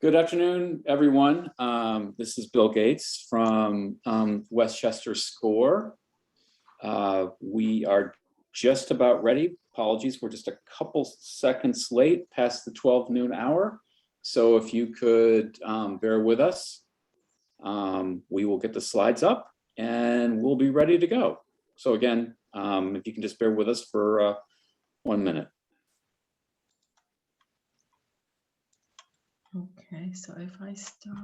Good afternoon, everyone. This is Bill Gates from Westchester SCORE. We are just about ready. Apologies, we're just a couple seconds late past the 12 noon hour. So if you could bear with us, we will get the slides up and we'll be ready to go. So again, if you can just bear with us for 1 minute. Okay, so if I start,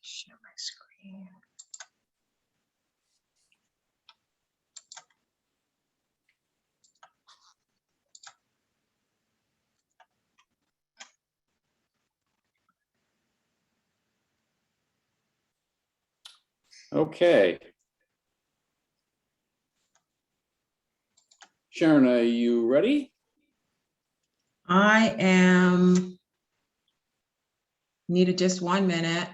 share my screen. Okay. Sharon, are you ready? I am, needed just 1 minute.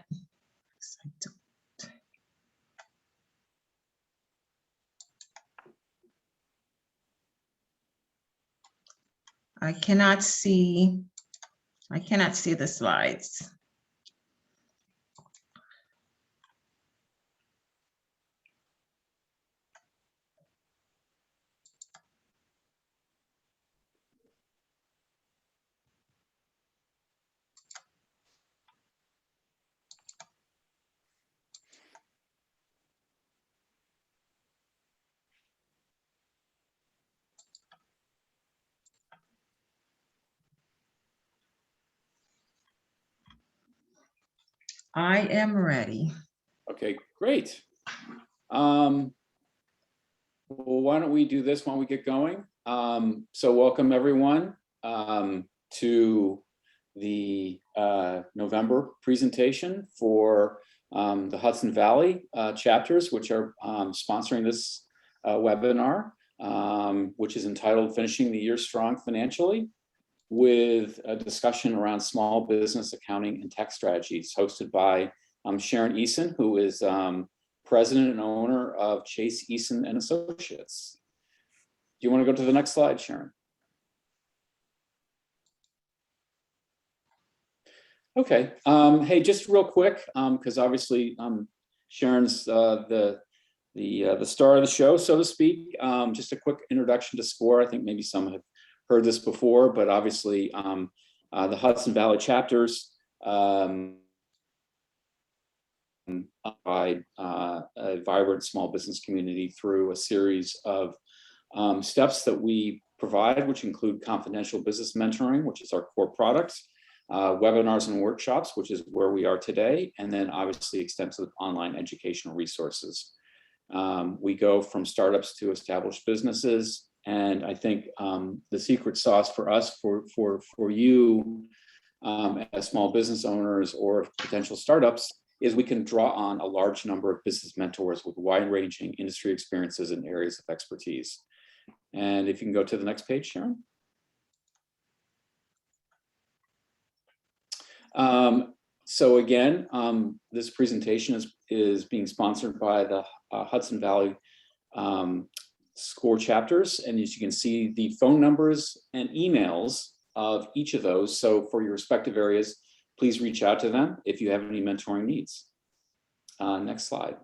I cannot see the slides. I am ready. Okay, great. Well, why don't we do this while we get going? So welcome everyone to the November presentation for the Hudson Valley chapters, which are sponsoring this webinar, which is entitled Finishing the Year Strong Financially, with a discussion around small business accounting and tax strategies, hosted by Sharon Eason, who is president and owner of Chase Eason and Associates. Do you want to go to the next slide, Sharon? Okay. Hey, just real quick, because obviously Sharon's the star of the show, so to speak. Just a quick introduction to SCORE. I think maybe some have heard this before, but obviously the Hudson Valley chapters provide a vibrant small business community through a series of steps that we provide, which include confidential business mentoring, which is our core product, webinars and workshops, which is where we are today, and then obviously extensive online educational resources. We go from startups to established businesses, and I think the secret sauce for us, for you as small business owners or potential startups, is we can draw on a large number of business mentors with wide-ranging industry experiences and areas of expertise. And if you can go to the next page, Sharon. So again, this presentation is being sponsored by the Hudson Valley SCORE chapters, and as you can see, the phone numbers and emails of each of those. So for your respective areas, please reach out to them if you have any mentoring needs. Next slide.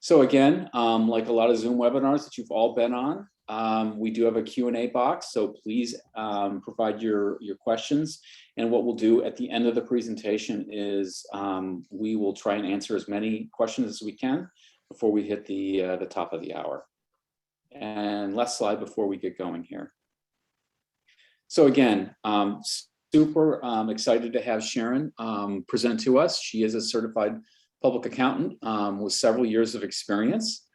So again, like a lot of Zoom webinars that you've all been on, we do have a Q&A box, so please provide your questions. And what we'll do at the end of the presentation is we will try and answer as many questions as we can before we hit the top of the hour. And last slide before we get going here. So again, super excited to have Sharon present to us. She is a certified public accountant with several years of experience.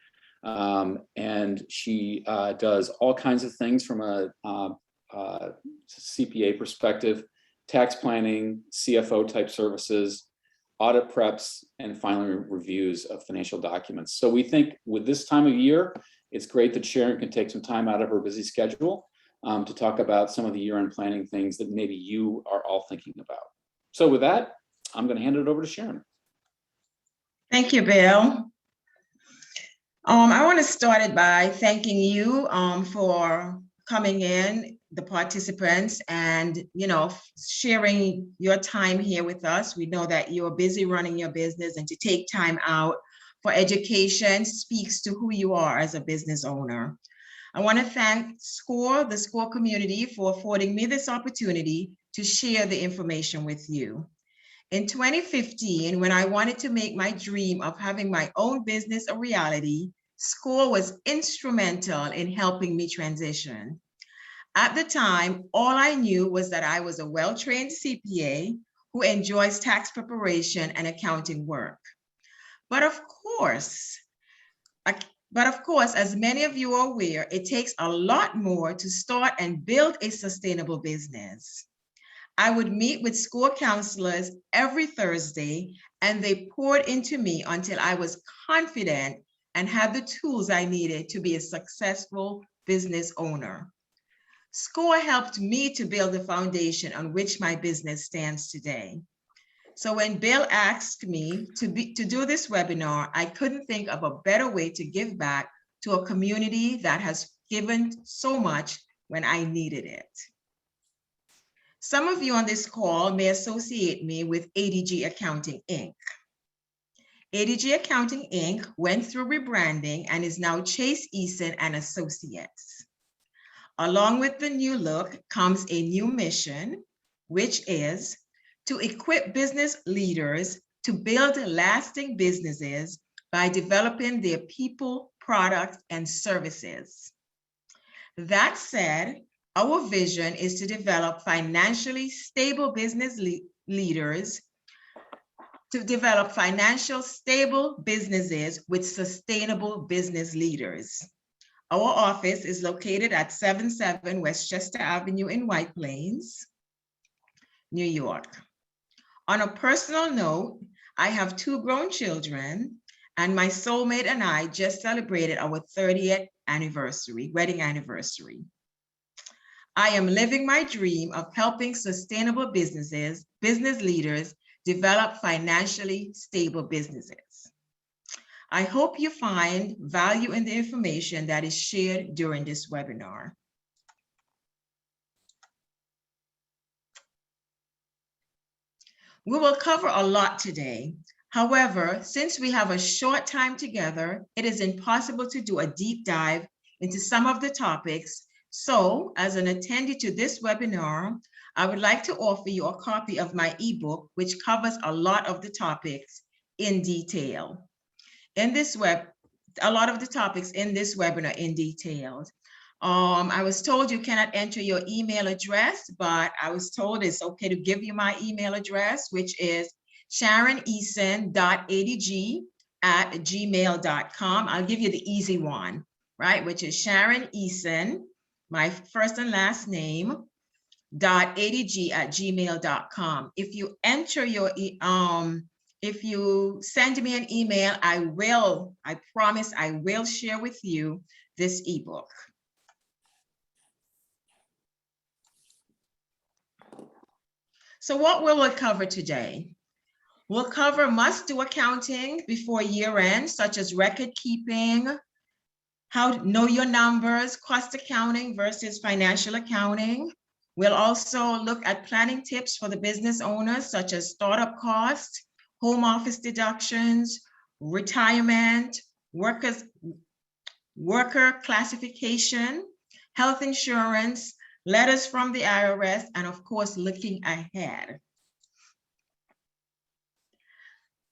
And she does all kinds of things from a CPA perspective: tax planning, CFO type services, audit preps, and finally reviews of financial documents. So we think with this time of year, it's great that Sharon can take some time out of her busy schedule to talk about some of the year-end planning things that maybe you are all thinking about. So with that, I'm going to hand it over to Sharon. Thank you, Bill. I want to start it by thanking you for coming in the participants and, sharing your time here with us. We know that you're busy running your business, and to take time out for education speaks to who you are as a business owner. I want to thank SCORE, the SCORE community, for affording me this opportunity to share the information with you. In 2015, when I wanted to make my dream of having my own business a reality, SCORE was instrumental in helping me transition. At the time, all I knew was that I was a well-trained CPA who enjoys tax preparation and accounting work. But of course, as many of you are aware, it takes a lot more to start and build a sustainable business. I would meet with SCORE counselors every Thursday, and they poured into me until I was confident and had the tools I needed to be a successful business owner. SCORE helped me to build the foundation on which my business stands today. So when Bill asked me to do this webinar, I couldn't think of a better way to give back to a community that has given so much when I needed it. Some of you on this call may associate me with ADG Accounting, Inc. ADG Accounting, Inc. went through rebranding and is now Chase Eason and Associates. Along with the new look comes a new mission, which is to equip business leaders to build lasting businesses by developing their people, products, and services. That said, our vision is to develop financially stable business leaders, to develop financial stable businesses with sustainable business leaders. Our office is located at 77 Westchester Avenue in White Plains, New York. On a personal note, I have 2 grown children, and my soulmate and I just celebrated our 30th wedding anniversary. I am living my dream of helping sustainable business leaders develop financially stable businesses. I hope you find value in the information that is shared during this webinar. We will cover a lot today. However, since we have a short time together, it is impossible to do a deep dive into some of the topics. So, as an attendee to this webinar, I would like to offer you a copy of my ebook, which covers a lot of the topics in detail. A lot of the topics in this webinar in detail. I was told you cannot enter your email address, but I was told it's okay to give you my email address, which is sharoneason.adg@gmail.com. I'll give you the easy one, right? Which is Sharon Eason, my first and last name, .adg@gmail.com. If you enter your, if you send me an email, I promise I will share with you this ebook. So what will we cover today? We'll cover must-do accounting before year end, such as record keeping, how to know your numbers, cost accounting versus financial accounting. We'll also look at planning tips for the business owners, such as startup costs, home office deductions, retirement, worker classification, health insurance, letters from the IRS, and of course, looking ahead.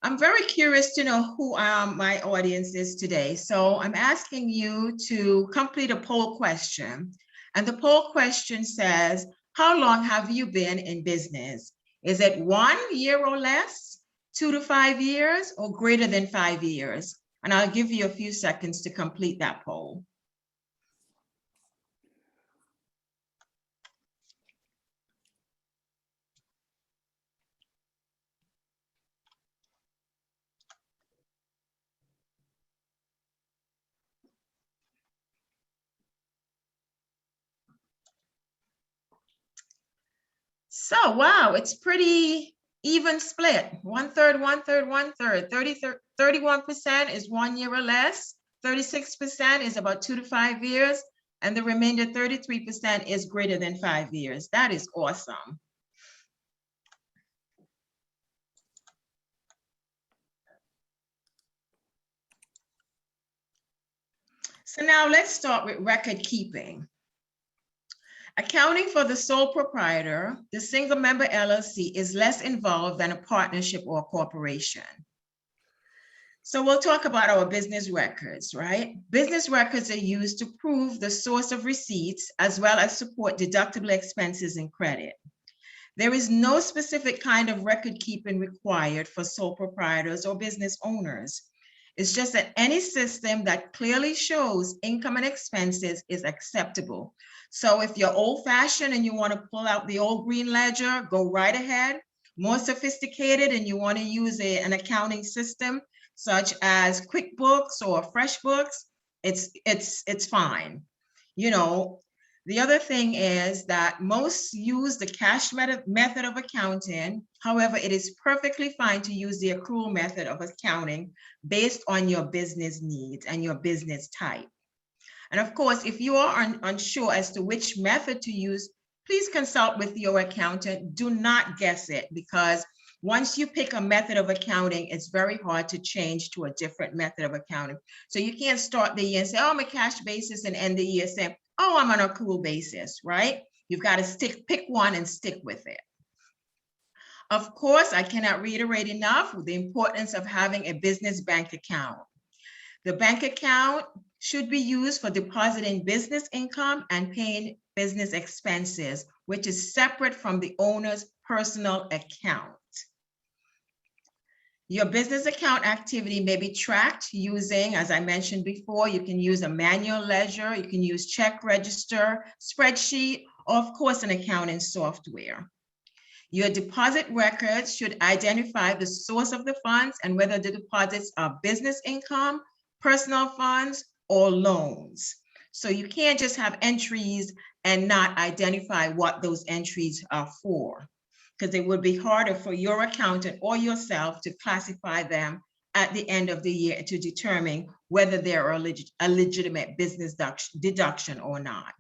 I'm very curious to know who my audience is today. So I'm asking you to complete a poll question. And the poll question says, how long have you been in business? Is it 1 year or less, 2 to 5 years, or greater than 5 years? And I'll give you a few seconds to complete that poll. So, wow, it's pretty even split. 1/3, 1/3, 1/3. 31% is 1 year or less. 36% is about 2 to 5 years. And the remainder 33% is greater than 5 years. That is awesome. So now let's start with record keeping. Accounting for the sole proprietor, the single member LLC, is less involved than a partnership or a corporation. So we'll talk about our business records, right? Business records are used to prove the source of receipts as well as support deductible expenses and credit. There is no specific kind of record keeping required for sole proprietors or business owners. It's just that any system that clearly shows income and expenses is acceptable. So if you're old-fashioned and you want to pull out the old green ledger, go right ahead. More sophisticated and you want to use an accounting system such as QuickBooks or FreshBooks, it's fine. You know, the other thing is that most use the cash method of accounting. However, it is perfectly fine to use the accrual method of accounting based on your business needs and your business type. And of course, if you are unsure as to which method to use, please consult with your accountant. Do not guess it, because once you pick a method of accounting, it's very hard to change to a different method of accounting. So you can't start the year and say, oh, I'm a cash basis, and end the year saying, oh, I'm on an accrual basis, right? You've got to pick one and stick with it. Of course, I cannot reiterate enough the importance of having a business bank account. The bank account should be used for depositing business income and paying business expenses, which is separate from the owner's personal account. Your business account activity may be tracked using, as I mentioned before, you can use a manual ledger, you can use check register, spreadsheet, or of course an accounting software. Your deposit records should identify the source of the funds and whether the deposits are business income, personal funds, or loans. So you can't just have entries and not identify what those entries are for, because it would be harder for your accountant or yourself to classify them at the end of the year to determine whether they're a legitimate business deduction or not.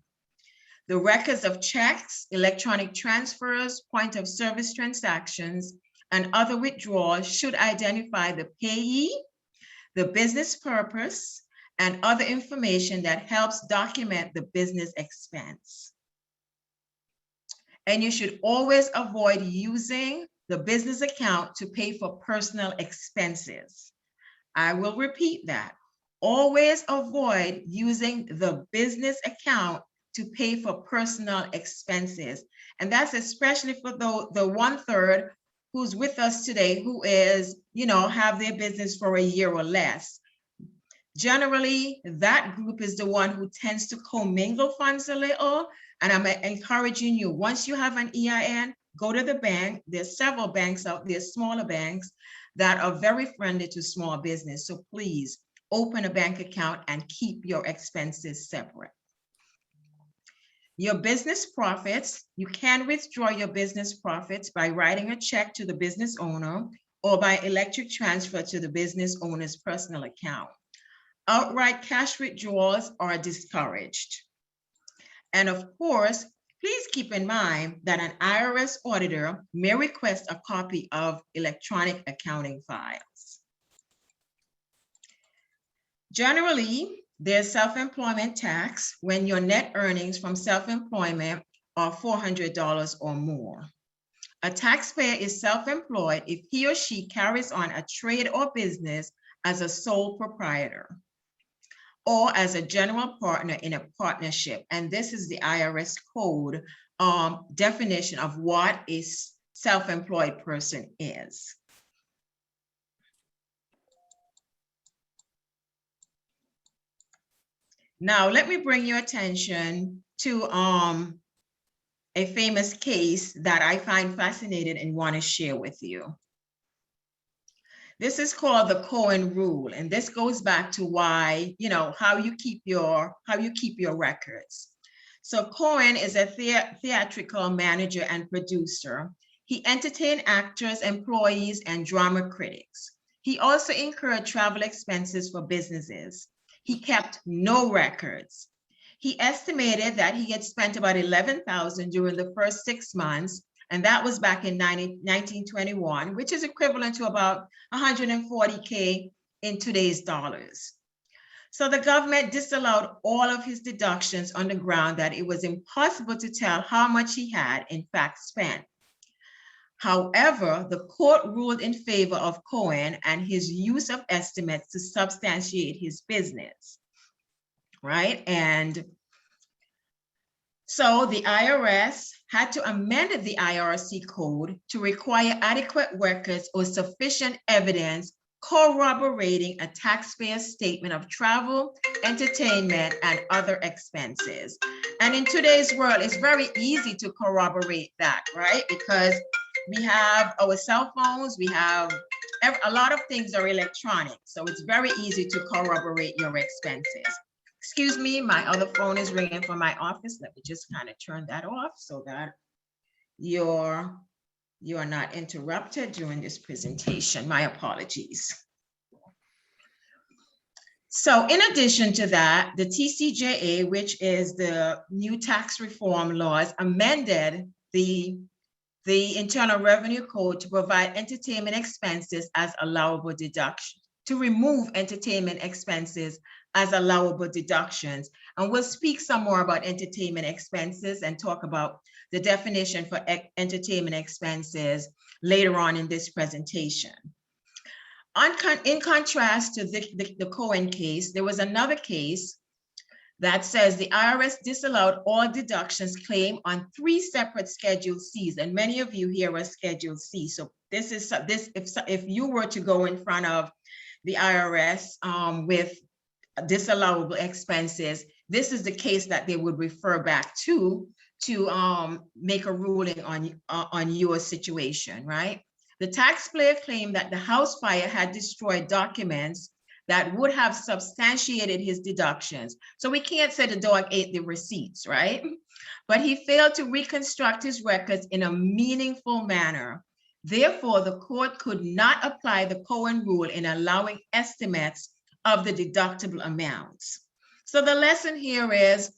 The records of checks, electronic transfers, point of service transactions, and other withdrawals should identify the payee, the business purpose, and other information that helps document the business expense. And you should always avoid using the business account to pay for personal expenses. I will repeat that. Always avoid using the business account to pay for personal expenses. And that's especially for the 1/3 who's with us today who is, have their business for a year or less. Generally, that group is the one who tends to commingle funds a little. And I'm encouraging you, once you have an EIN, go to the bank. There's several banks out there, smaller banks, that are very friendly to small business. So please open a bank account and keep your expenses separate. Your business profits, you can withdraw your business profits by writing a check to the business owner or by electric transfer to the business owner's personal account. Outright cash withdrawals are discouraged. And of course, please keep in mind that an IRS auditor may request a copy of electronic accounting files. Generally, there's self-employment tax when your net earnings from self-employment are $400 or more. A taxpayer is self-employed if he or she carries on a trade or business as a sole proprietor or as a general partner in a partnership. And this is the IRS code definition of what a self-employed person is. Now, let me bring your attention to a famous case that I find fascinating and want to share with you. This is called the Cohen rule, and this goes back to why, how you keep your records. So Cohen is a theatrical manager and producer. He entertained actors, employees, and drama critics. He also incurred travel expenses for businesses. He kept no records. He estimated that he had spent about $11,000 during the first 6 months, and that was back in 1921, which is equivalent to about $140K in today's dollars. So the government disallowed all of his deductions on the ground that it was impossible to tell how much he had in fact spent. However, the court ruled in favor of Cohen and his use of estimates to substantiate his business, right? And so the IRS had to amend the IRC code to require adequate records or sufficient evidence corroborating a taxpayer's statement of travel, entertainment, and other expenses. And in today's world, it's very easy to corroborate that, right? Because we have our cell phones, we have a lot of things are electronic. So it's very easy to corroborate your expenses. Excuse me, my other phone is ringing from my office. Let me just kind of turn that off so that you are not interrupted during this presentation. My apologies. So in addition to that, the TCJA, which is the new tax reform laws, amended the Internal Revenue Code to provide entertainment expenses as allowable deduction, to remove entertainment expenses as allowable deductions. And we'll speak some more about entertainment expenses and talk about the definition for entertainment expenses later on in this presentation. In contrast to the Cohen case, there was another case that says the IRS disallowed all deductions claimed on 3 separate Schedule Cs, and many of you here are Schedule C. So this is if you were to go in front of the IRS with disallowable expenses, this is the case that they would refer back to make a ruling on your situation, right? The taxpayer claimed that the house fire had destroyed documents that would have substantiated his deductions. So we can't say the dog ate the receipts, right? But he failed to reconstruct his records in a meaningful manner. Therefore, the court could not apply the Cohen rule in allowing estimates of the deductible amounts. So the lesson here is,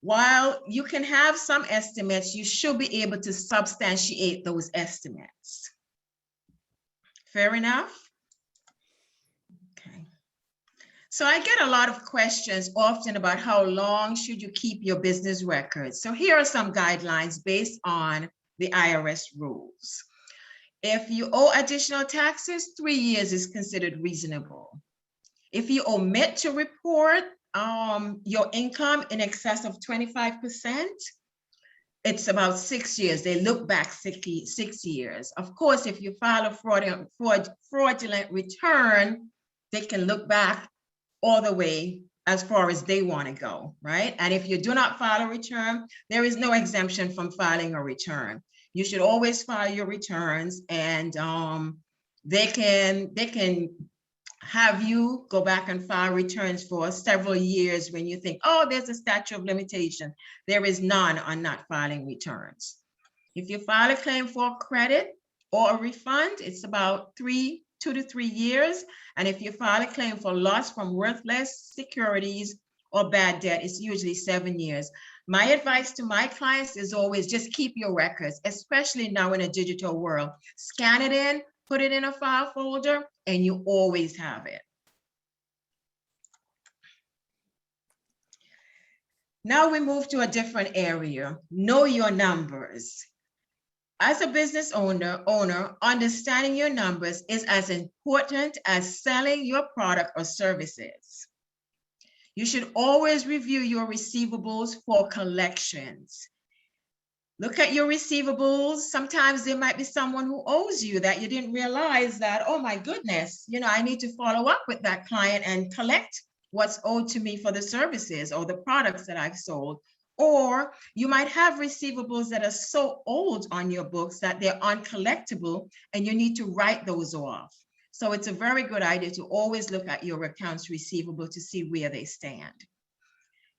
while you can have some estimates, you should be able to substantiate those estimates. Fair enough? Okay. So I get a lot of questions often about how long should you keep your business records. So here are some guidelines based on the IRS rules. If you owe additional taxes, 3 years is considered reasonable. If you omit to report your income in excess of 25%, it's about 6 years. They look back 6 years. Of course, if you file a fraudulent return, they can look back all the way as far as they want to go, right? And if you do not file a return, there is no exemption from filing a return. You should always file your returns, and they can have you go back and file returns for several years when you think, oh, there's a statute of limitation. There is none on not filing returns. If you file a claim for credit or a refund, it's about 2 to 3 years. And if you file a claim for loss from worthless securities or bad debt, it's usually 7 years. My advice to my clients is always just keep your records, especially now in a digital world. Scan it in, put it in a file folder, and you always have it. Now we move to a different area. Know your numbers. As a business owner, understanding your numbers is as important as selling your product or services. You should always review your receivables for collections. Look at your receivables. Sometimes there might be someone who owes you that you didn't realize that, oh my goodness, I need to follow up with that client and collect what's owed to me for the services or the products that I've sold. Or you might have receivables that are so old on your books that they're uncollectible and you need to write those off. So it's a very good idea to always look at your accounts receivable to see where they stand.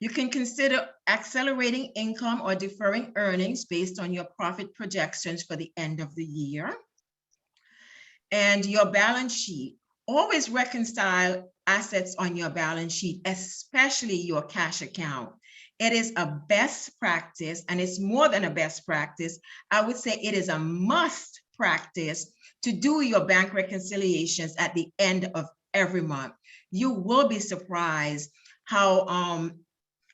You can consider accelerating income or deferring earnings based on your profit projections for the end of the year. And your balance sheet. Always reconcile assets on your balance sheet, especially your cash account. It is a best practice, and it's more than a best practice. I would say it is a must practice to do your bank reconciliations at the end of every month. You will be surprised how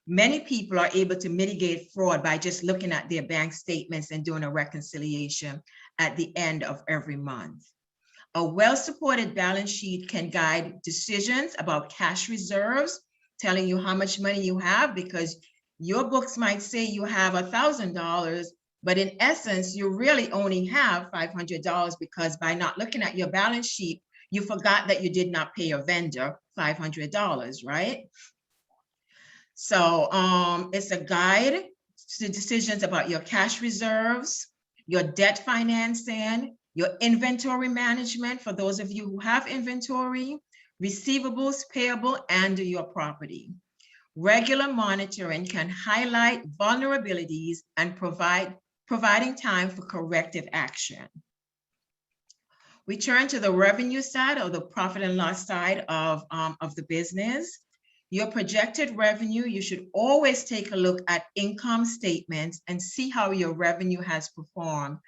many people are able to mitigate fraud by just looking at their bank statements and doing a reconciliation at the end of every month. A well-supported balance sheet can guide decisions about cash reserves, telling you how much money you have, because your books might say you have $1,000, but in essence, you really only have $500 because by not looking at your balance sheet, you forgot that you did not pay your vendor $500, right? So it's a guide to decisions about your cash reserves, your debt financing, your inventory management for those of you who have inventory, receivables payable, and your property. Regular monitoring can highlight vulnerabilities and providing time for corrective action. We turn to the revenue side, or the profit and loss side of the business. Your projected revenue, you should always take a look at income statements and see how your revenue has performed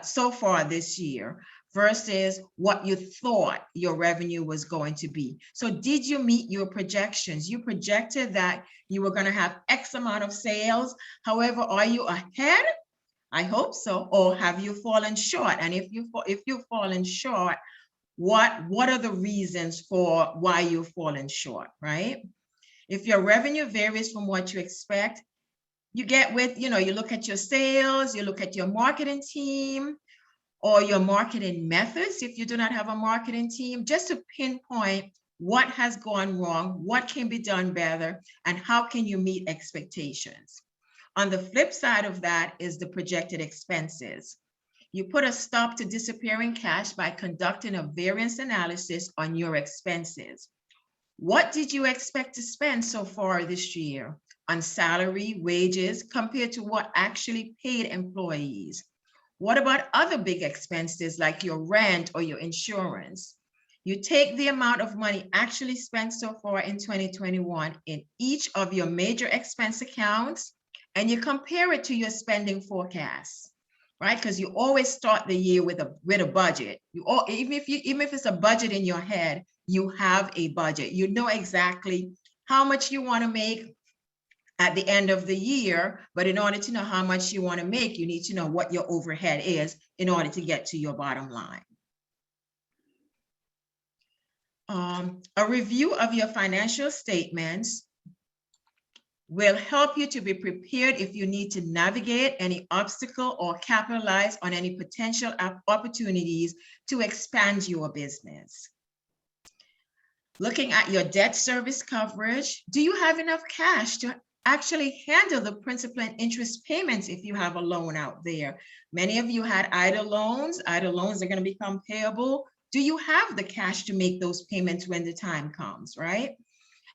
so far this year versus what you thought your revenue was going to be. So did you meet your projections? You projected that you were going to have X amount of sales. However, are you ahead? I hope so. Or have you fallen short? And if you've fallen short, what are the reasons for why you've fallen short, right? If your revenue varies from what you expect, you look at your sales, you look at your marketing team or your marketing methods. If you do not have a marketing team, just to pinpoint what has gone wrong, what can be done better, and how can you meet expectations. On the flip side of that is the projected expenses. You put a stop to disappearing cash by conducting a variance analysis on your expenses. What did you expect to spend so far this year on salary, wages, compared to what actually paid employees? What about other big expenses like your rent or your insurance? You take the amount of money actually spent so far in 2021 in each of your major expense accounts, and you compare it to your spending forecast, right? Because you always start the year with a budget. Even if it's a budget in your head, you have a budget. You know exactly how much you want to make at the end of the year, but in order to know how much you want to make, you need to know what your overhead is in order to get to your bottom line. A review of your financial statements will help you to be prepared if you need to navigate any obstacle or capitalize on any potential opportunities to expand your business. Looking at your debt service coverage, do you have enough cash to actually handle the principal and interest payments if you have a loan out there? Many of you had idle loans. Idle loans are going to become payable. Do you have the cash to make those payments when the time comes, right?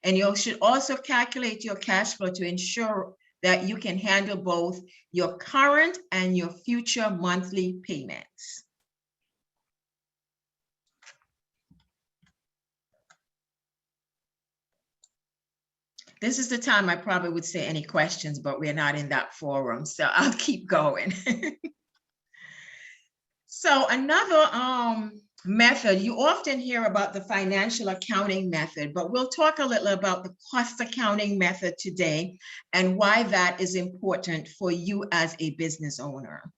And you should also calculate your cash flow to ensure that you can handle both your current and your future monthly payments. This is the time I probably would say any questions, but we're not in that forum, so I'll keep going. So another method, you often hear about the financial accounting method, but we'll talk a little about the cost accounting method today and why that is important for you as a business owner.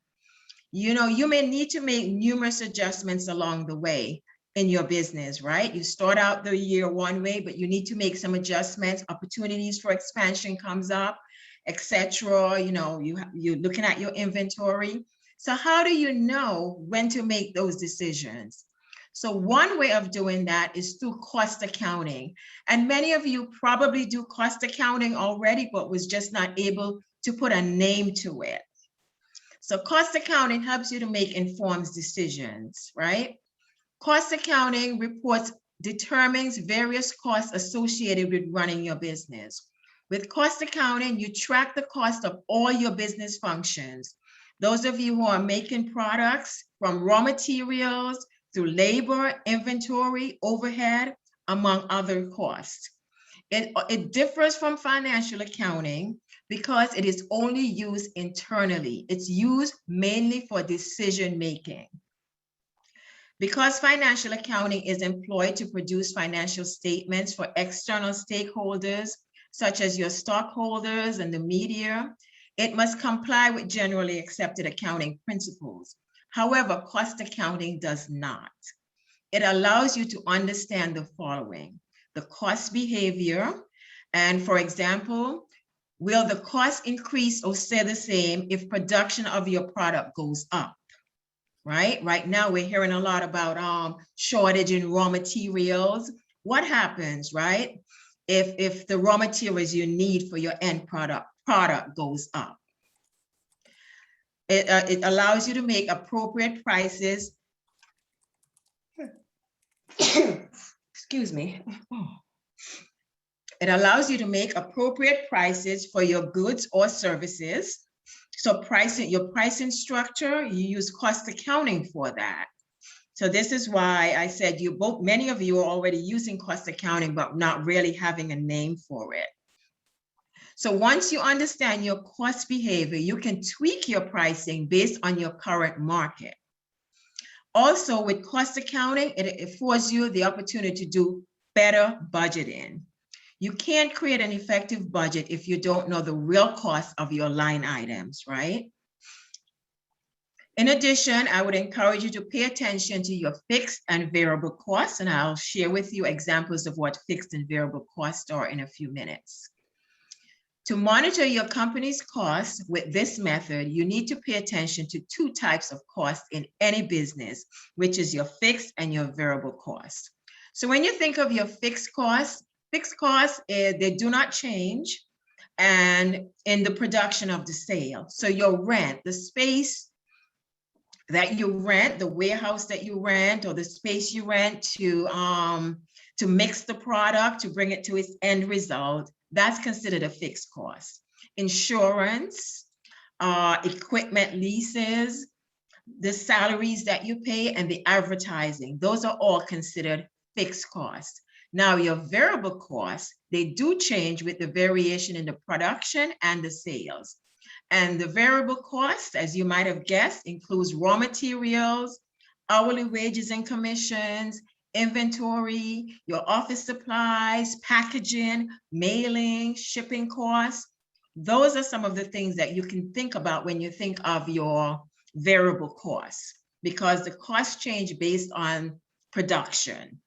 You may need to make numerous adjustments along the way in your business, right? You start out the year one way, but you need to make some adjustments. Opportunities for expansion comes up, etc. You're looking at your inventory. So how do you know when to make those decisions? So one way of doing that is through cost accounting. And many of you probably do cost accounting already, but was just not able to put a name to it. So cost accounting helps you to make informed decisions, right? Cost accounting reports determines various costs associated with running your business. With cost accounting, you track the cost of all your business functions. Those of you who are making products, from raw materials through labor, inventory, overhead, among other costs. It differs from financial accounting because it is only used internally. It's used mainly for decision making. Because financial accounting is employed to produce financial statements for external stakeholders, such as your stockholders and the media, it must comply with generally accepted accounting principles. However, cost accounting does not. It allows you to understand the following: the cost behavior, and for example, will the cost increase or stay the same if production of your product goes up? Right? Right now, we're hearing a lot about shortage in raw materials. What happens, right? If the raw materials you need for your end product goes up. It allows you to make appropriate prices. Excuse me. It allows you to make appropriate prices for your goods or services. So pricing, your pricing structure, you use cost accounting for that. So this is why I said many of you are already using cost accounting, but not really having a name for it. So once you understand your cost behavior, you can tweak your pricing based on your current market. Also, with cost accounting, it affords you the opportunity to do better budgeting. You can't create an effective budget if you don't know the real cost of your line items, right? In addition, I would encourage you to pay attention to your fixed and variable costs, and I'll share with you examples of what fixed and variable costs are in a few minutes. To monitor your company's costs with this method, you need to pay attention to two types of costs in any business, which is your fixed and your variable costs. So when you think of your fixed costs, they do not change and in the production of the sale. So your rent, the space that you rent, the warehouse that you rent, or the space you rent to mix the product, to bring it to its end result, that's considered a fixed cost. Insurance, equipment leases, the salaries that you pay, and the advertising, those are all considered fixed costs. Now, your variable costs, they do change with the variation in the production and the sales. And the variable cost, as you might have guessed, includes raw materials, hourly wages and commissions, inventory, your office supplies, packaging, mailing, shipping costs. Those are some of the things that you can think about when you think of your variable costs, because the costs change based on production.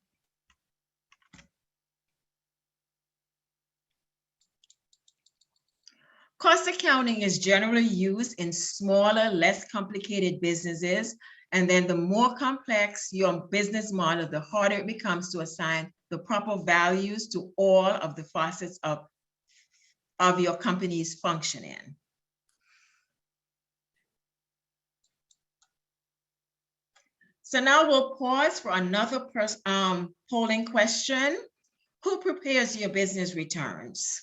Cost accounting is generally used in smaller, less complicated businesses. And then the more complex your business model, the harder it becomes to assign the proper values to all of the facets of your company's functioning. So now we'll pause for another polling question. Who prepares your business returns?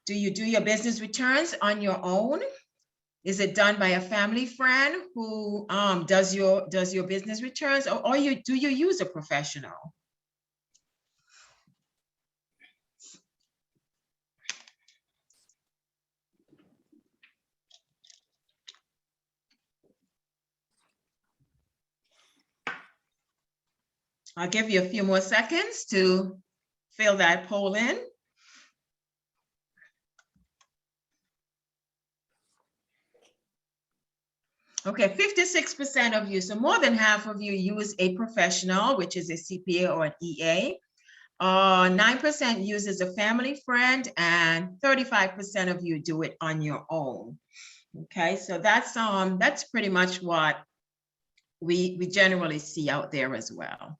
Do you do your business returns on your own? Is it done by a family friend who does your business returns, or do you use a professional? I'll give you a few more seconds to fill that poll in. Okay, 56% of you, so more than half of you use a professional, which is a CPA or an EA. 9% uses a family friend, and 35% of you do it on your own. Okay, so that's pretty much what we generally see out there as well.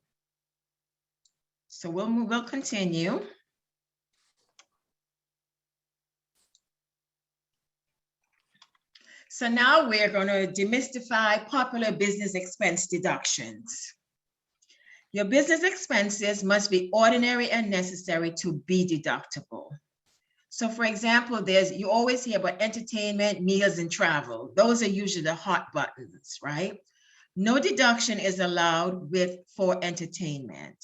So we'll continue. So now we're going to demystify popular business expense deductions. Your business expenses must be ordinary and necessary to be deductible. So for example, you always hear about entertainment, meals, and travel. Those are usually the hot buttons, right? No deduction is allowed for entertainment.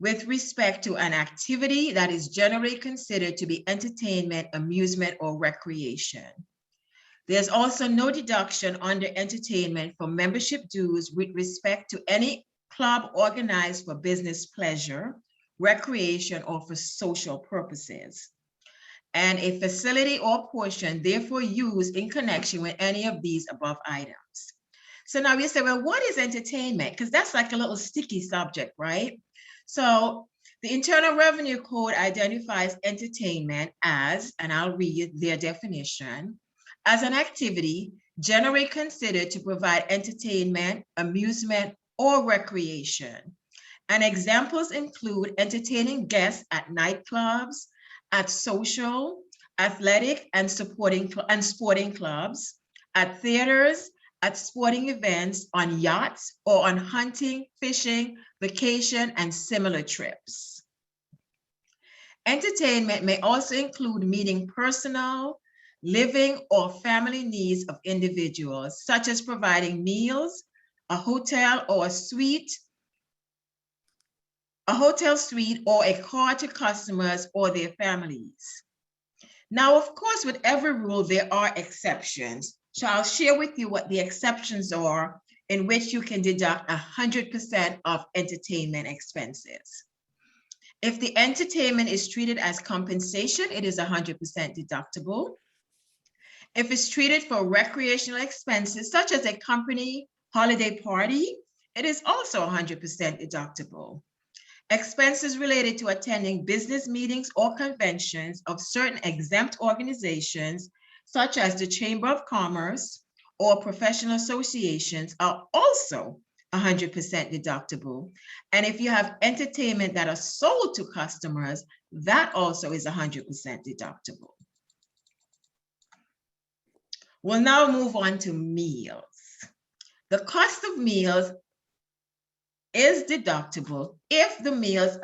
with respect to an activity that is generally considered to be entertainment, amusement, or recreation. There's also no deduction under entertainment for membership dues with respect to any club organized for business pleasure, recreation, or for social purposes. And a facility or portion therefore used in connection with any of these above items. So now you say, well, what is entertainment? Because that's like a little sticky subject, right? So the Internal Revenue Code identifies entertainment as, and I'll read their definition, as an activity generally considered to provide entertainment, amusement, or recreation. And examples include entertaining guests at nightclubs, at social, athletic, and sporting clubs, at theaters, at sporting events, on yachts, or on hunting, fishing, vacation, and similar trips. Entertainment may also include meeting personal, living, or family needs of individuals, such as providing meals, a hotel or a suite, a hotel suite, or a car to customers or their families. Now, of course, with every rule, there are exceptions. So I'll share with you what the exceptions are in which you can deduct 100% of entertainment expenses. If the entertainment is treated as compensation, it is 100% deductible. If it's treated for recreational expenses, such as a company holiday party, it is also 100% deductible. Expenses related to attending business meetings or conventions of certain exempt organizations, such as the Chamber of Commerce or professional associations, are also 100% deductible. And if you have entertainment that are sold to customers, that also is 100% deductible. We'll now move on to meals. The cost of meals is deductible if the meals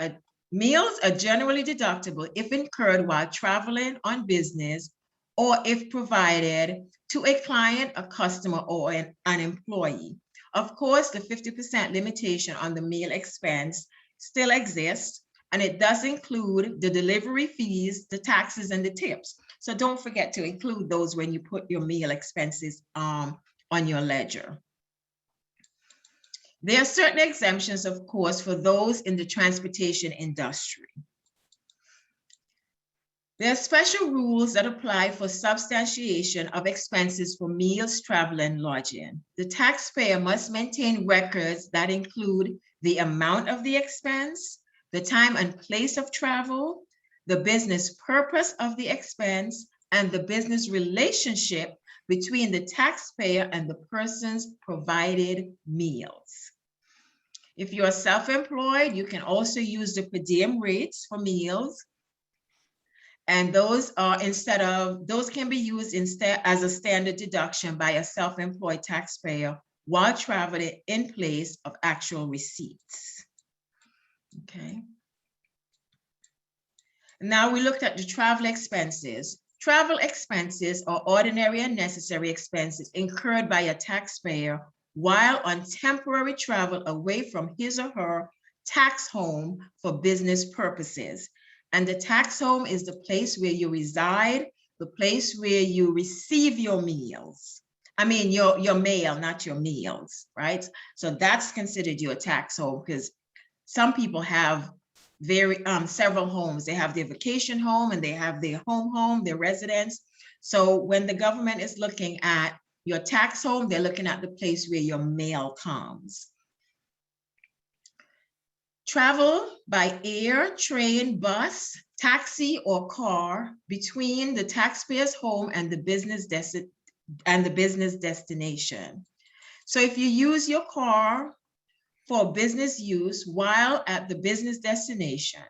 are generally deductible if incurred while traveling on business or if provided to a client, a customer, or an employee. Of course, the 50% limitation on the meal expense still exists, and it does include the delivery fees, the taxes, and the tips. So don't forget to include those when you put your meal expenses on your ledger. There are certain exemptions, of course, for those in the transportation industry. There are special rules that apply for substantiation of expenses for meals, travel, and lodging. The taxpayer must maintain records that include the amount of the expense, the time and place of travel, the business purpose of the expense, and the business relationship between the taxpayer and the person's provided meals. If you're self-employed, you can also use the per diem rates for meals. And those can be used instead as a standard deduction by a self-employed taxpayer while traveling in place of actual receipts. Okay. Now we looked at the travel expenses. Travel expenses are ordinary and necessary expenses incurred by a taxpayer while on temporary travel away from his or her tax home for business purposes. And the tax home is the place where you reside, the place where you receive your meals. I mean, your mail, not your meals, right? So that's considered your tax home, because some people have several homes. They have their vacation home and they have their home, their residence. So when the government is looking at your tax home, they're looking at the place where your mail comes. Travel by air, train, bus, taxi, or car between the taxpayer's home and the business destination. So if you use your car for business use while at the business destination,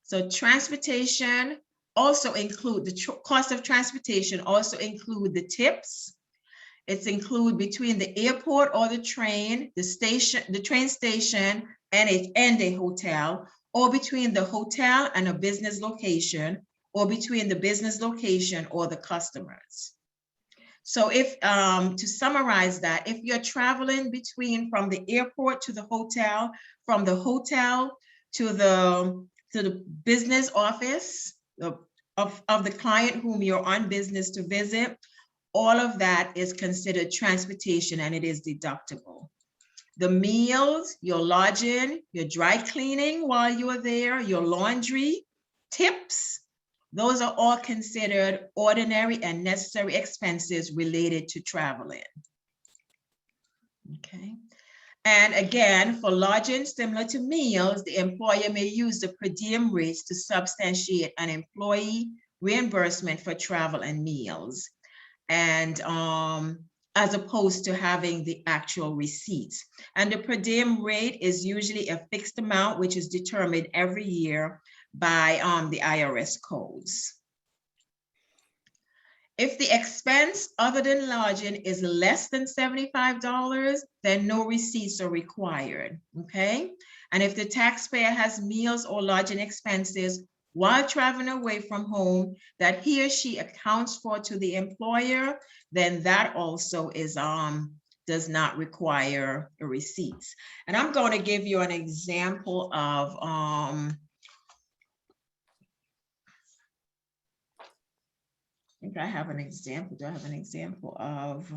so transportation also include the cost of transportation also include the tips. It's include between the airport or the train, the train station, and a hotel, or between the hotel and a business location, or between the business location or the customers. So if, to summarize that, if you're traveling from the airport to the hotel, from the hotel to the business office of the client whom you're on business to visit, all of that is considered transportation and it is deductible. The meals, your lodging, your dry cleaning while you are there, your laundry, tips, those are all considered ordinary and necessary expenses related to traveling. Okay. And again, for lodging, similar to meals, the employer may use the per diem rates to substantiate an employee reimbursement for travel and meals. And as opposed to having the actual receipts. And the per diem rate is usually a fixed amount, which is determined every year by the IRS codes. If the expense other than lodging is less than $75, then no receipts are required, okay? And if the taxpayer has meals or lodging expenses while traveling away from home that he or she accounts for to the employer, then that also is does not require a receipts. And I'm going to give you an example of I think I have an example. Do I have an example of?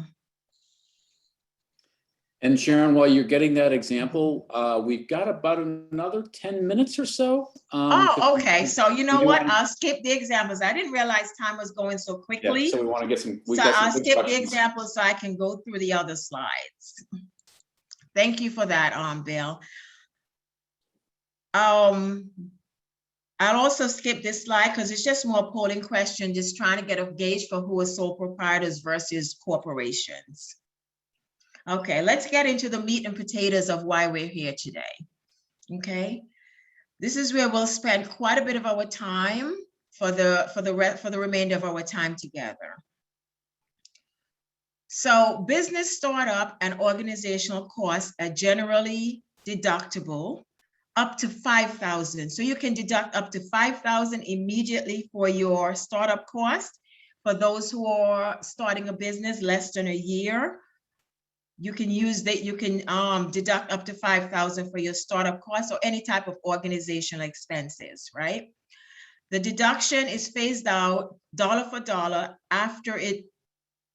And Sharon, while you're getting that example, we've got about another 10 minutes or so. Oh, okay. So you know what? wanna- I'll skip the examples. I didn't realize time was going so Yeah, quickly. so we want to get some. So I'll skip the examples so I can go through the other slides. Thank you for that, Bill. I'll also skip this slide because it's just more polling question, just trying to get a gauge for who is sole proprietors versus corporations. Okay, let's get into the meat and potatoes of why we're here today. Okay, this is where we'll spend quite a bit of our time for the remainder of our time together. So business startup and organizational costs are generally deductible up to $5,000. So you can deduct up to $5,000 immediately for your startup cost. For those who are starting a business less than a year, you can use that. You can deduct up to $5,000 for your startup costs or any type of organizational expenses, right? The deduction is phased out dollar for dollar after it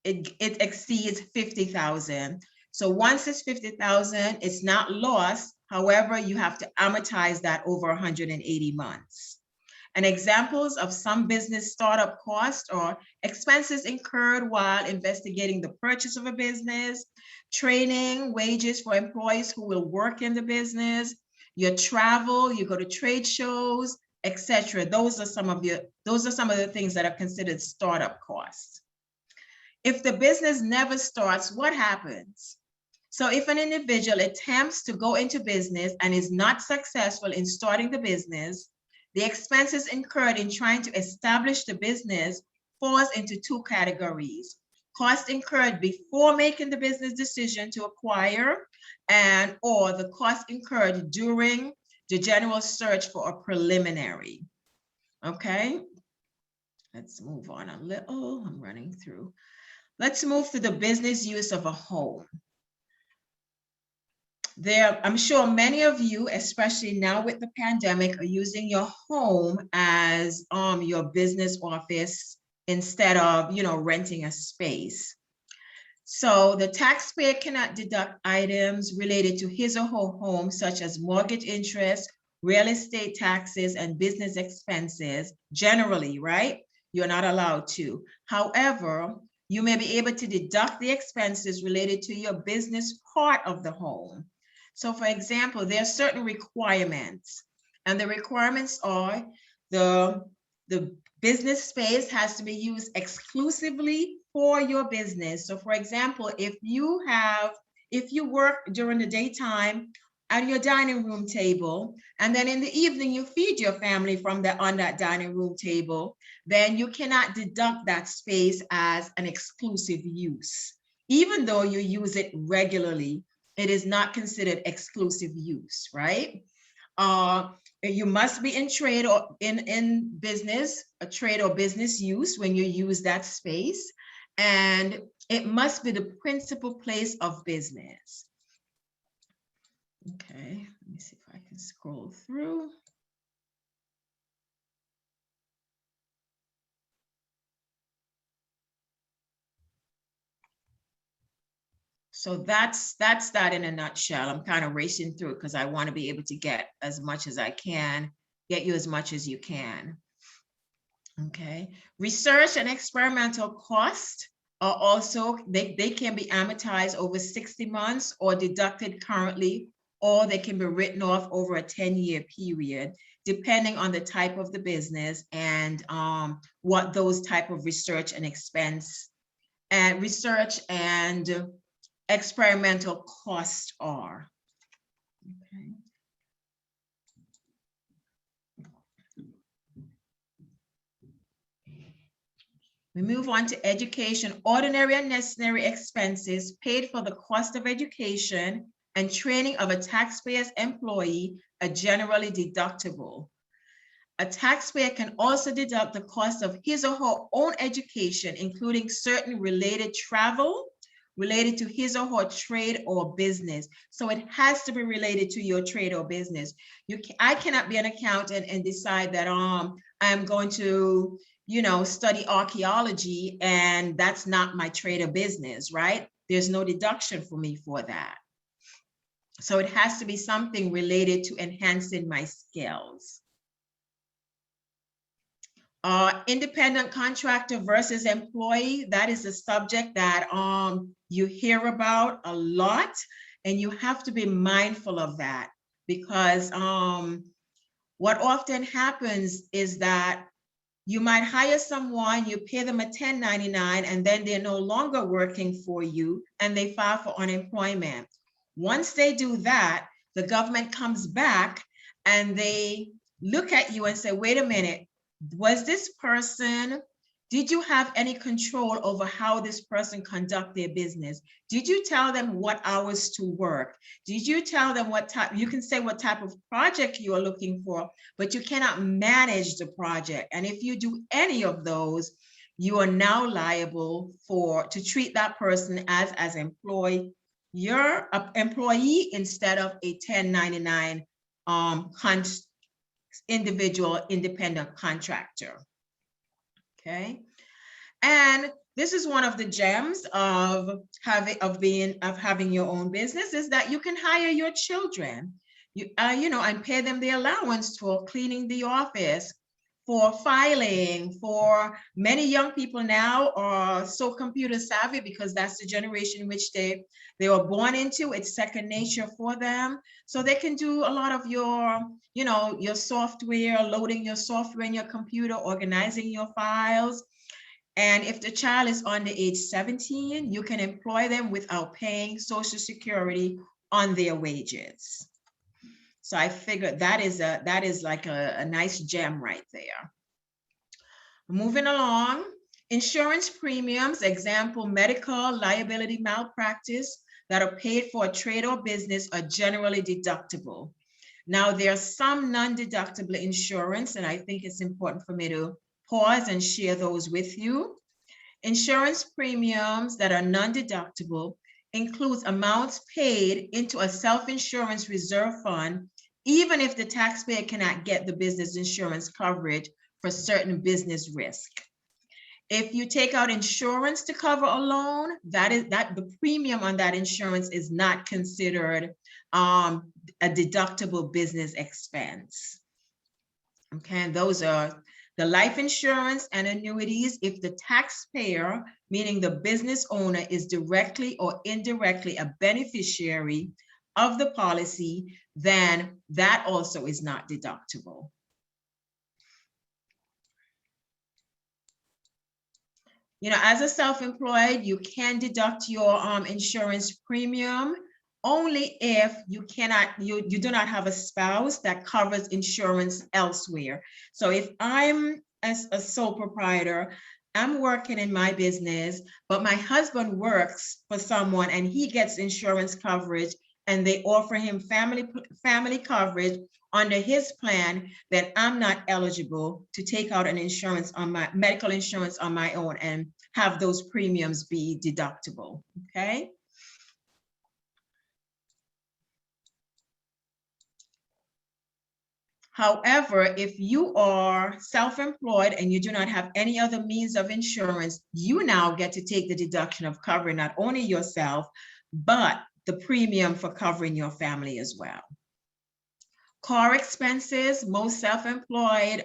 exceeds $50,000. So once it's $50,000, it's not lost. However, you have to amortize that over 180 months. And examples of some business startup costs are expenses incurred while investigating the purchase of a business, training, wages for employees who will work in the business, your travel, you go to trade shows, etc. Those are some of the things that are considered startup costs. If the business never starts, what happens? So if an individual attempts to go into business and is not successful in starting the business, the expenses incurred in trying to establish the business falls into two categories: costs incurred before making the business decision to acquire, and or the costs incurred during the general search for a preliminary. Okay, let's move on a little. I'm running through. Let's move to the business use of a home. I'm sure many of you, especially now with the pandemic, are using your home as your business office instead of, renting a space. So the taxpayer cannot deduct items related to his or her home, such as mortgage interest, real estate taxes, and business expenses. Generally, right? You're not allowed to. However, you may be able to deduct the expenses related to your business part of the home. So for example, there are certain requirements, and the requirements are the business space has to be used exclusively for your business. So for example, if you work during the daytime at your dining room table, and then in the evening you feed your family on that dining room table, then you cannot deduct that space as an exclusive use. Even though you use it regularly, it is not considered exclusive use, right? You must be in trade or in business, a trade or business use when you use that space, and it must be the principal place of business. Okay, let me see if I can Scroll through. So that's that in a nutshell. I'm kind of racing through it because I want to be able to get as much as I can, get you as much as you can. Okay. Research and experimental costs are also, they can be amortized over 60 months or deducted currently, or they can be written off over a 10-year period, depending on the type of the business and what those type of research and expense and research and experimental costs are. Okay. We move on to education. Ordinary and necessary expenses paid for the cost of education and training of a taxpayer's employee are generally deductible. A taxpayer can also deduct the cost of his or her own education, including certain related travel related to his or her trade or business. So it has to be related to your trade or business. I cannot be an accountant and decide that I'm going to, you know, study archaeology and that's not my trade or business, right? There's no deduction for me for that. So it has to be something related to enhancing my skills. Independent contractor versus employee, that is a subject that you hear about a lot, and you have to be mindful of that because what often happens is that you might hire someone, you pay them a 1099, and then they're no longer working for you and they file for unemployment. Once they do that, the government comes back and they look at you and say, wait a minute, was this person, did you have any control over how this person conduct their business? Did you tell them what hours to work? Did you tell them what type, you can say what type of project you are looking for, but you cannot manage the project. And if you do any of those, you are now liable to treat that person as employee. You're an employee instead of a 1099 individual independent contractor. Okay. And this is one of the gems of having your own business, is that you can hire your children, you know, and pay them the allowance for cleaning the office, for filing. For many young people now are so computer savvy because that's the generation in which they were born into. It's second nature for them. So they can do a lot of your, you know, your software, loading your software in your computer, organizing your files. And if the child is under age 17, you can employ them without paying Social Security on their wages. So I figured that is like a nice gem right there. Moving along, insurance premiums, example, medical liability malpractice that are paid for a trade or business are generally deductible. Now, there's some non-deductible insurance, and I think it's important for me to pause and share those with you. Insurance premiums that are non-deductible includes amounts paid into a self-insurance reserve fund, even if the taxpayer cannot get the business insurance coverage for certain business risk. If you take out insurance to cover a loan, the premium on that insurance is not considered a deductible business expense. Okay, and those are the life insurance and annuities. If the taxpayer, meaning the business owner, is directly or indirectly a beneficiary of the policy, then that also is not deductible. You know, as a self-employed, you can deduct your insurance premium only if you do not have a spouse that covers insurance elsewhere. So if I'm as a sole proprietor, I'm working in my business, but my husband works for someone and he gets insurance coverage and they offer him family coverage under his plan, then I'm not eligible to take out an insurance on my medical insurance on my own and have those premiums be deductible. Okay. However, if you are self-employed and you do not have any other means of insurance, you now get to take the deduction of covering not only yourself, but the premium for covering your family as well. Car expenses, most self-employed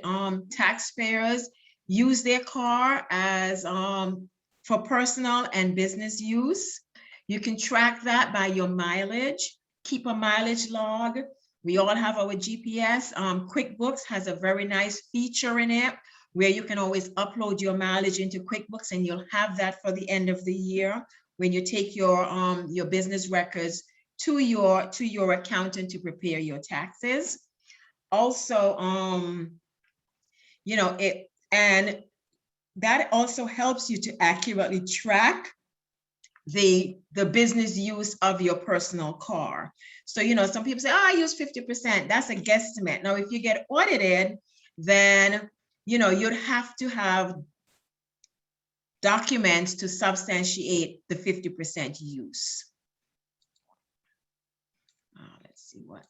taxpayers use their car as for personal and business use. You can track that by your mileage, keep a mileage log. We all have our GPS. QuickBooks has a very nice feature in it where you can always upload your mileage into QuickBooks, and you'll have that for the end of the year when you take your business records to your accountant to prepare your taxes. Also, and that also helps you to accurately track the business use of your personal car. So, some people say, oh, I use 50%. That's a guesstimate. Now, if you get audited, then, you'd have to have documents to substantiate the 50% use. Let's see what.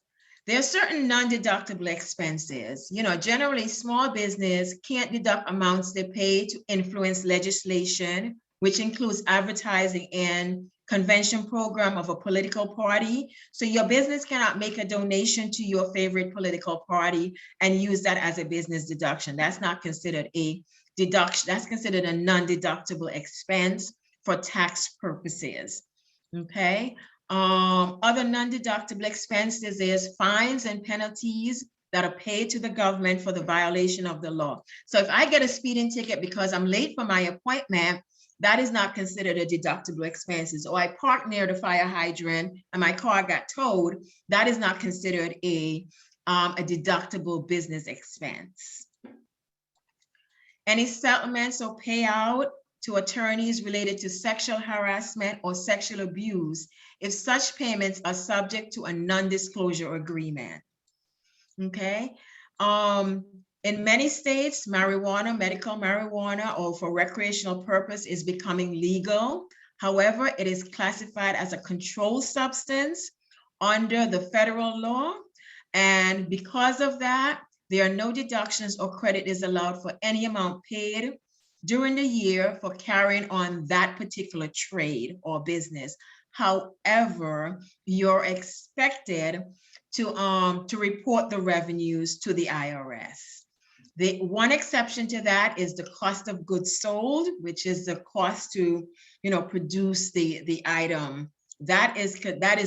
There are certain non-deductible expenses. Generally, small business can't deduct amounts they pay to influence legislation, which includes advertising and convention program of a political party. So your business cannot make a donation to your favorite political party and use that as a business deduction. That's not considered a deduction. That's considered a non-deductible expense for tax purposes. Okay. Other non-deductible expenses is fines and penalties that are paid to the government for the violation of the law. So if I get a speeding ticket because I'm late for my appointment, that is not considered a deductible expenses. Or I parked near the fire hydrant and my car got towed, that is not considered a deductible business expense. Any settlements or payout to attorneys related to sexual harassment or sexual abuse, if such payments are subject to a non-disclosure agreement. Okay. In many states, marijuana, medical marijuana, or for recreational purpose is becoming legal. However, it is classified as a controlled substance under the federal law. And because of that, there are no deductions or credit is allowed for any amount paid during the year for carrying on that particular trade or business. However, you're expected to report the revenues to the IRS. The one exception to that is the cost of goods sold, which is the cost to, produce the item. That is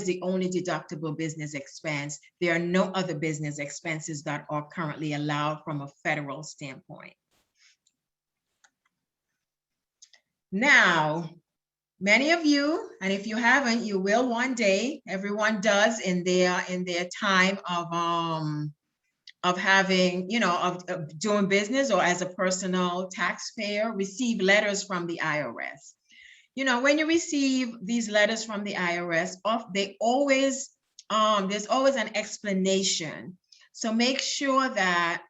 the only deductible business expense. There are no other business expenses that are currently allowed from a federal standpoint. Now, many of you, and if you haven't, you will one day. Everyone does in their time of having, of doing business or as a personal taxpayer, receive letters from the IRS. When you receive these letters from the IRS, they always there's always an explanation. So make sure that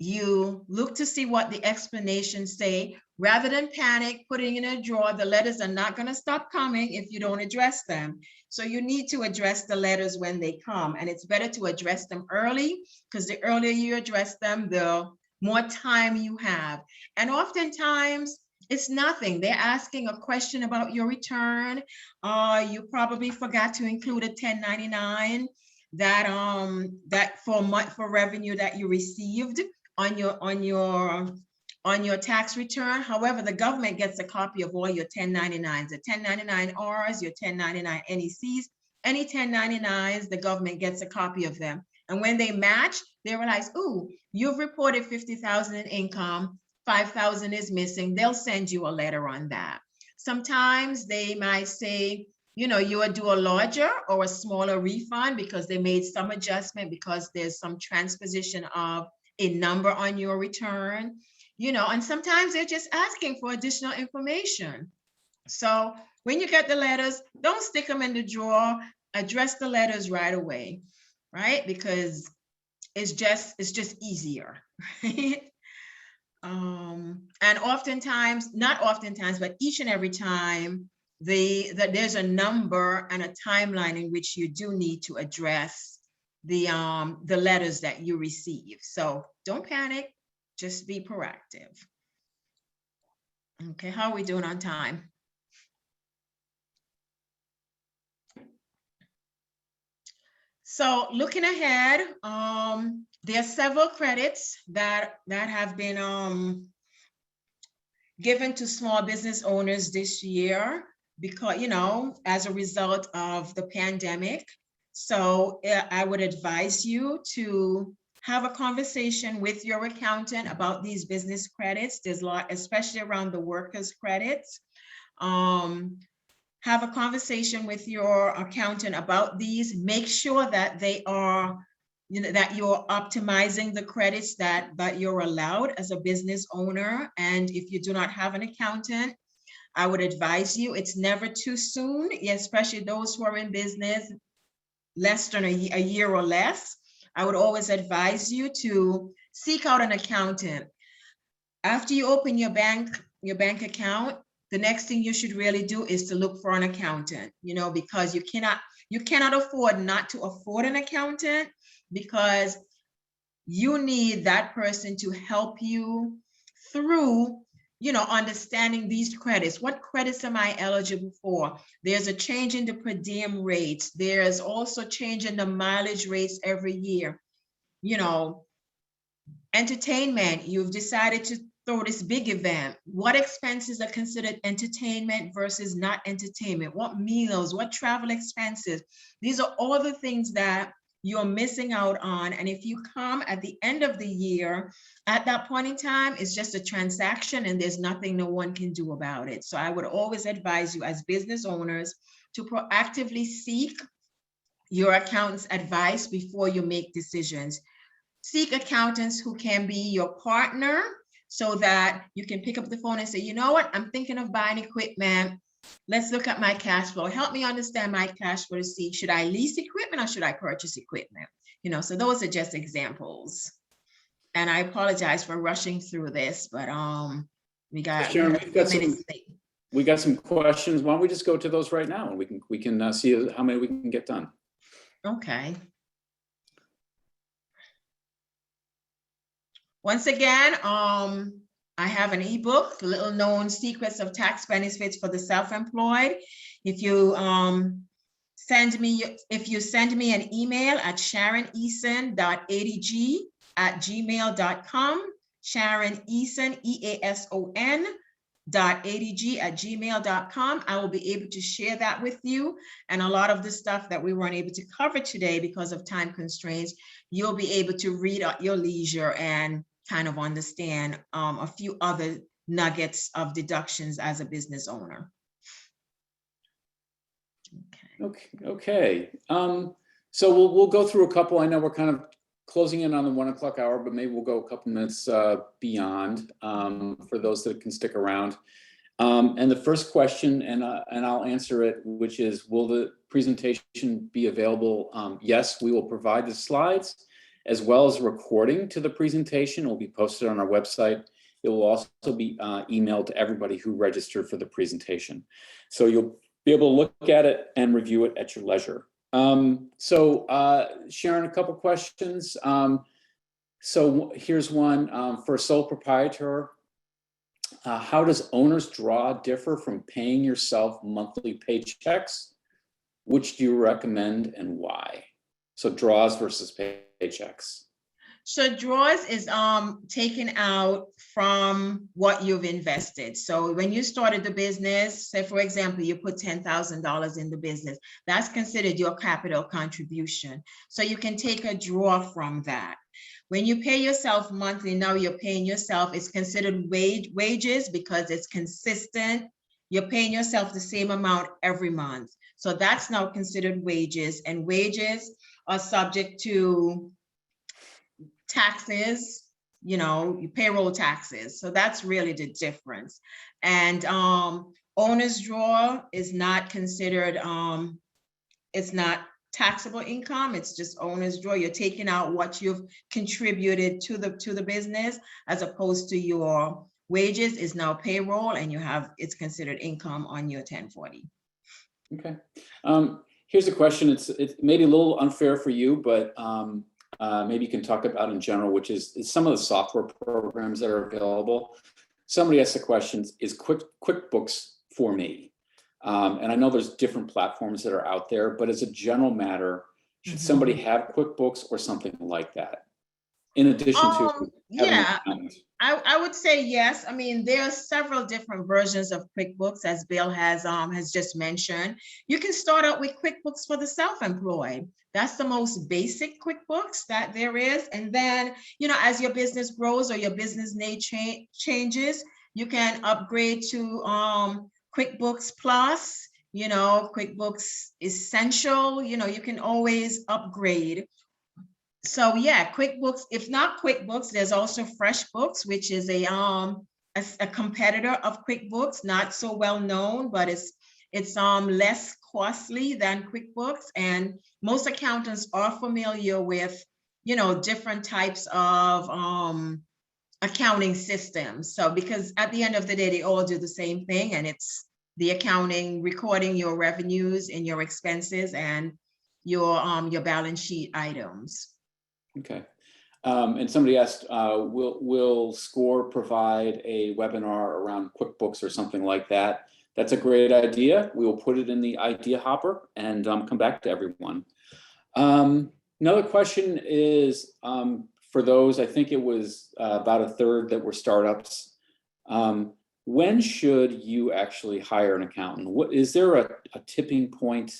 you look to see what the explanations say. Rather than panic, putting in a drawer, the letters are not going to stop coming if you don't address them. So you need to address the letters when they come, and it's better to address them early, because the earlier you address them, the more time you have. And oftentimes it's nothing. They're asking a question about your return. You probably forgot to include a 1099 that for revenue that you received on your tax return. However, the government gets a copy of all your 1099s, the 1099-Rs, your 1099 NECs, any 1099s, the government gets a copy of them. And when they match, they realize, ooh, you've reported 50,000 in income, 5,000 is missing. They'll send you a letter on that. Sometimes they might say, you would do a larger or a smaller refund because they made some adjustment because there's some transposition of a number on your return. And sometimes they're just asking for additional information. So when you get the letters, don't stick them in the drawer, address the letters right away, right? Because it's just easier, right? And oftentimes, not oftentimes, but each and every time, there's a number and a timeline in which you do need to address the letters that you receive. So don't panic, just be proactive. Okay, how are we doing on time? So looking ahead, there are several credits that have been given to small business owners this year because, you know, as a result of the pandemic. So I would advise you to have a conversation with your accountant about these business credits. There's a lot, especially around the workers' credits. Have a conversation with your accountant about these. Make sure that they are, you know, that you're optimizing the credits that you're allowed as a business owner. And if you do not have an accountant, I would advise you, it's never too soon, especially those who are in business less than a year or less. I would always advise you to seek out an accountant. After you open your bank account, the next thing you should really do is to look for an accountant, you know, because you cannot afford not to afford an accountant, because you need that person to help you through, you know, understanding these credits. What credits am I eligible for? There's a change in the per diem rates. There's also change in the mileage rates every year. You know, entertainment, you've decided to throw this big event. What expenses are considered entertainment versus not entertainment? What meals, what travel expenses? These are all the things that you're missing out on. And if you come at the end of the year, at that point in time, it's just a transaction and there's nothing no one can do about it. So I would always advise you as business owners to proactively seek your accountant's advice before you make decisions. Seek accountants who can be your partner so that you can pick up the phone and say, you know what, I'm thinking of buying equipment. Let's look at my cash flow. Help me understand my cash flow to see, should I lease equipment or should I purchase equipment? You know, so those are just examples. And I apologize for rushing through this, but we got Sharon, we got some questions. Why don't we just go to those right now and we can see how many we can get done. Okay. Once again, I have an ebook, Little Known Secrets of Tax Benefits for the Self-Employed. If you send me an email at sharoneason.adg@gmail.com, Sharon Eason, EASON.adg@gmail.com. I will be able to share that with you. And a lot of the stuff that we weren't able to cover today because of time constraints, you'll be able to read at your leisure and kind of understand a few other nuggets of deductions as a business owner. Okay. So we'll go through a couple. I know we're kind of closing in on the 1 o'clock hour, but maybe we'll go a couple minutes beyond for those that can stick around. And the first question, and I'll answer it, which is, will the presentation be available? Yes, we will provide the slides as well as a recording to the presentation. It will be posted on our website. It will also be emailed to everybody who registered for the presentation. So you'll be able to look at it and review it at your leisure. So Sharon, a couple questions. So here's one for a sole proprietor. How does owner's draw differ from paying yourself monthly paychecks? Which do you recommend and why? So draws versus paychecks. So draws is taken out from what you've invested. So when you started the business, say for example, you put $10,000 in the business, that's considered your capital contribution. So you can take a draw from that. When you pay yourself monthly, now you're paying yourself, it's considered wages because it's consistent. You're paying yourself the same amount every month. So that's now considered wages, and wages are subject to taxes, you know, payroll taxes. So that's really the difference. And owner's draw is not considered, it's not taxable income. It's just owner's draw. You're taking out what you've contributed to the business, as opposed to your wages is now payroll, and you have, it's considered income on your 1040. Okay. Here's a question. It's maybe a little unfair for you, but maybe you can talk about in general, which is some of the software programs that are available. Somebody asked the question, is QuickBooks for me? And I know there's different platforms that are out there, but as a general matter, should somebody have QuickBooks or something like that? In addition to having Yeah, an account? I would say yes. I mean, there are several different versions of QuickBooks, as Bill has just mentioned. You can start out with QuickBooks for the self-employed. That's the most basic QuickBooks that there is. And then, you know, as your business grows or your business need changes, you can upgrade to QuickBooks Plus, you know, QuickBooks Essential, you know, you can always upgrade. So yeah, QuickBooks, if not QuickBooks, there's also FreshBooks, which is a competitor of QuickBooks, not so well known, but it's less costly than QuickBooks. And most accountants are familiar with, you know, different types of accounting systems. So because at the end of the day, they all do the same thing, and it's the accounting, recording your revenues and your expenses and your balance sheet items. Okay. And somebody asked, will SCORE provide a webinar around QuickBooks or something like that? That's a great idea. We will put it in the idea hopper and come back to everyone. Another question is for those, I think it was about a third that were startups. When should you actually hire an accountant? What is there a tipping point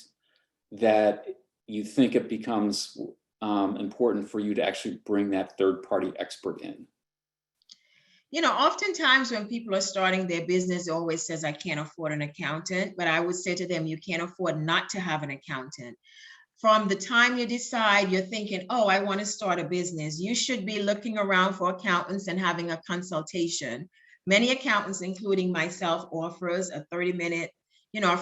that you think it becomes important for you to actually bring that third-party expert in? You know, oftentimes when people are starting their business, it always says, I can't afford an accountant, but I would say to them, you can't afford not to have an accountant. From the time you decide, you're thinking, oh, I want to start a business, you should be looking around for accountants and having a consultation. Many accountants, including myself, offers a 30-minute, you know,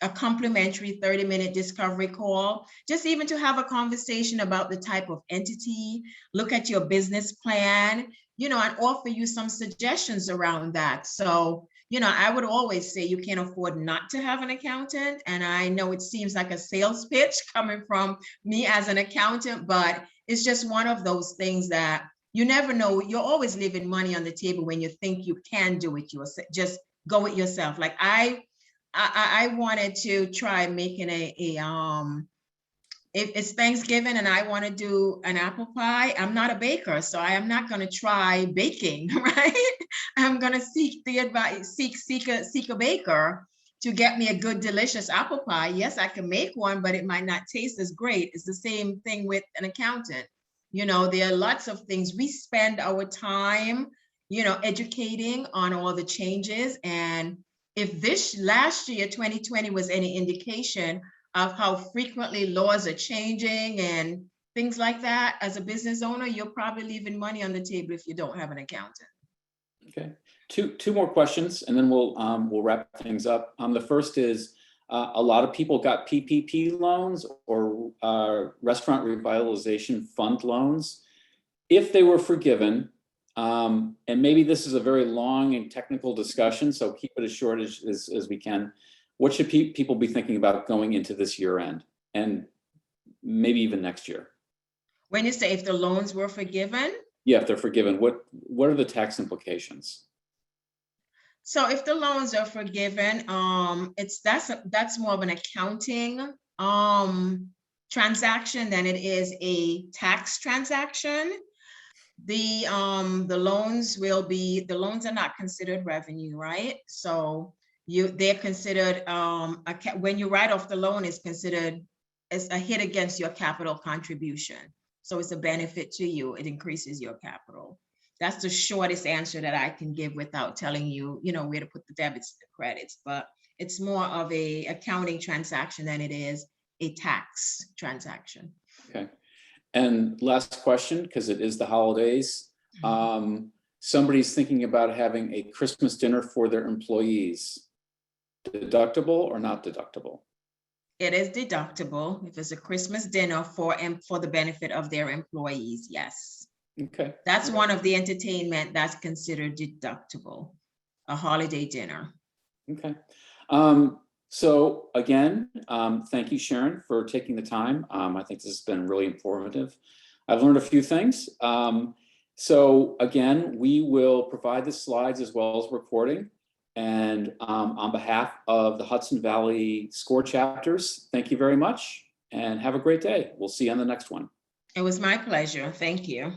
a complimentary 30-minute discovery call, just even to have a conversation about the type of entity, look at your business plan, you know, and offer you some suggestions around that. So, you know, I would always say you can't afford not to have an accountant. And I know it seems like a sales pitch coming from me as an accountant, but it's just one of those things that you never know. You're always leaving money on the table when you think you can do it yourself. Just go it yourself. Like I wanted to try making if it's Thanksgiving and I want to do an apple pie, I'm not a baker, so I am not going to try baking, right? I'm going to seek the advice, seek a baker to get me a good, delicious apple pie. Yes, I can make one, but it might not taste as great. It's the same thing with an accountant. You know, there are lots of things we spend our time, you know, educating on all the changes. And if this last year, 2020, was any indication of how frequently laws are changing and things like that, as a business owner, you're probably leaving money on the table if you don't have an accountant. Okay, two more questions, and then we'll wrap things up. The first is a lot of people got PPP loans or restaurant revitalization fund loans. If they were forgiven, and maybe this is a very long and technical discussion, so keep it as short as we can. What should people be thinking about going into this year end and maybe even next year? When you say if the loans were forgiven? Yeah, if they're forgiven, what are the tax implications? So if the loans are forgiven, that's more of an accounting transaction than it is a tax transaction. The loans are not considered revenue, right? So they're considered when you write off the loan, it's considered as a hit against your capital contribution. So it's a benefit to you. It increases your capital. That's the shortest answer that I can give without telling you, you know, where to put the debits, the credits. But it's more of a accounting transaction than it is a tax transaction. Okay. And last question, because it is the holidays. Somebody's thinking about having a Christmas dinner for their employees. Deductible or not deductible? It is deductible if it's a Christmas dinner for the benefit of their employees. Yes. Okay. That's one of the entertainment that's considered deductible, a holiday dinner. Okay. So again, thank you, Sharon, for taking the time. I think this has been really informative. I've learned a few things. So again, we will provide the slides as well as recording. And on behalf of the Hudson Valley SCORE chapters, thank you very much and have a great day. We'll see you on the next one. It was my pleasure. Thank you.